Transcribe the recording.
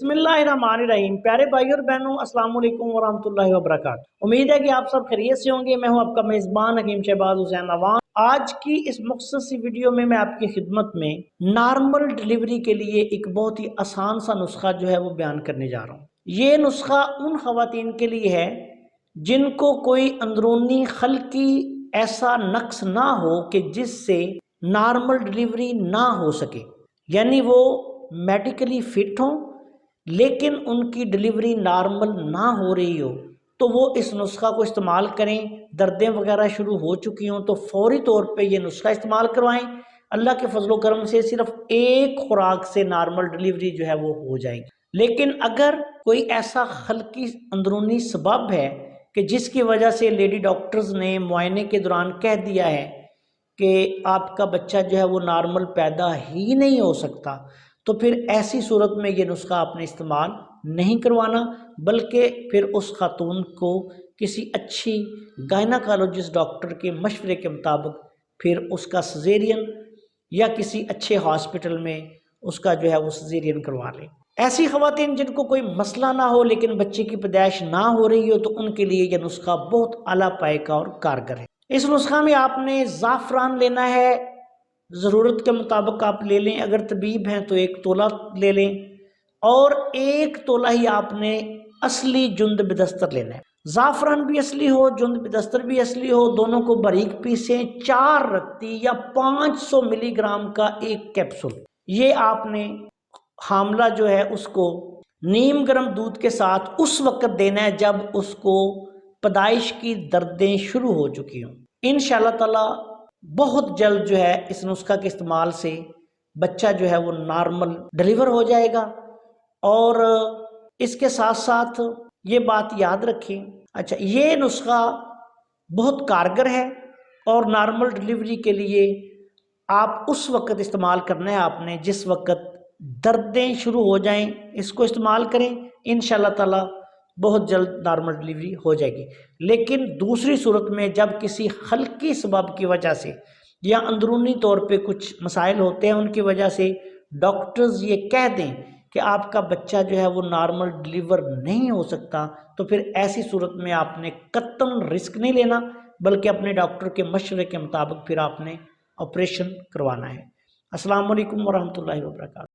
बिस्मिल्लाहिर्रहमानिर्रहीम। प्यारे भाई और बहनों, अस्सलाम वालेकुम वरहमतुल्लाहि वबरकातुहू। उम्मीद है कि आप सब खैरियत से होंगे। मैं हूं आपका मेज़बान हकीम शहबाज हुसैन अवान। आज की इस मुख्तसर सी वीडियो में मैं आपकी खिदमत में नॉर्मल डिलीवरी के लिए एक बहुत ही आसान सा नुस्खा जो है वो बयान करने जा रहा हूँ। ये नुस्खा उन खवातीन के लिए है जिनको कोई अंदरूनी खलकी ऐसा नक्स ना हो कि जिससे नॉर्मल डिलीवरी ना हो सके, यानी वो मेडिकली फिट हों लेकिन उनकी डिलीवरी नॉर्मल ना हो रही हो, तो वो इस नुस्खा को इस्तेमाल करें। दर्दें वगैरह शुरू हो चुकी हों तो फौरी तौर पे ये नुस्खा इस्तेमाल करवाएं। अल्लाह के फजलो करम से सिर्फ एक खुराक से नॉर्मल डिलीवरी जो है वो हो जाएगी। लेकिन अगर कोई ऐसा खलकी अंदरूनी सबब है कि जिसकी वजह से लेडी डॉक्टर्स ने मुआयने के दौरान कह दिया है कि आपका बच्चा जो है वो नॉर्मल पैदा ही नहीं हो सकता, तो फिर ऐसी सूरत में ये नुस्खा आपने इस्तेमाल नहीं करवाना, बल्कि फिर उस खातून को किसी अच्छी गायनाकोलॉजिस्ट डॉक्टर के मशवरे के मुताबिक फिर उसका सजेरियन या किसी अच्छे हॉस्पिटल में उसका जो है वो सजेरियन करवा लें। ऐसी खवातीन जिनको कोई मसला ना हो लेकिन बच्चे की पैदाइश ना हो रही हो, तो उनके लिए यह नुस्खा बहुत आला पाए का और कारगर है। इस नुस्खा में आपने ज़ाफ़रान लेना है, ज़रूरत के मुताबिक आप ले लें। अगर तबीब हैं तो 1 तोला ले लें, और 1 तोला ही आपने असली जुंद बिदस्तर लेना है। ज़ाफ़रान भी असली हो, जुंद बिदस्तर भी असली हो, दोनों को बारीक पीसें। 4 रत्ती या 500 मिलीग्राम का 1 कैप्सूल ये आपने हामला जो है उसको नीम गर्म दूध के साथ उस वक्त देना है जब उसको पैदाइश की दर्दें शुरू हो चुकी हों। इंशाअल्लाह ताला बहुत जल्द जो है इस नुस्खा के इस्तेमाल से बच्चा जो है वो नॉर्मल डिलीवर हो जाएगा। और इसके साथ साथ ये बात याद रखें, अच्छा ये नुस्खा बहुत कारगर है और नॉर्मल डिलीवरी के लिए आप उस वक्त इस्तेमाल करना है आपने जिस वक्त दर्दें शुरू हो जाएं, इसको इस्तेमाल करें। इंशाअल्लाह ताला बहुत जल्द नॉर्मल डिलीवरी हो जाएगी। लेकिन दूसरी सूरत में जब किसी हल्की सबब की वजह से या अंदरूनी तौर पे कुछ मसाइल होते हैं, उनकी वजह से डॉक्टर्स ये कह दें कि आपका बच्चा जो है वो नॉर्मल डिलीवर नहीं हो सकता, तो फिर ऐसी सूरत में आपने कतई रिस्क नहीं लेना, बल्कि अपने डॉक्टर के मशवरे के मुताबिक फिर आपने ऑपरेशन करवाना है। अस्सलाम वालेकुम वरहमतुल्लाहि वबरकातुहू।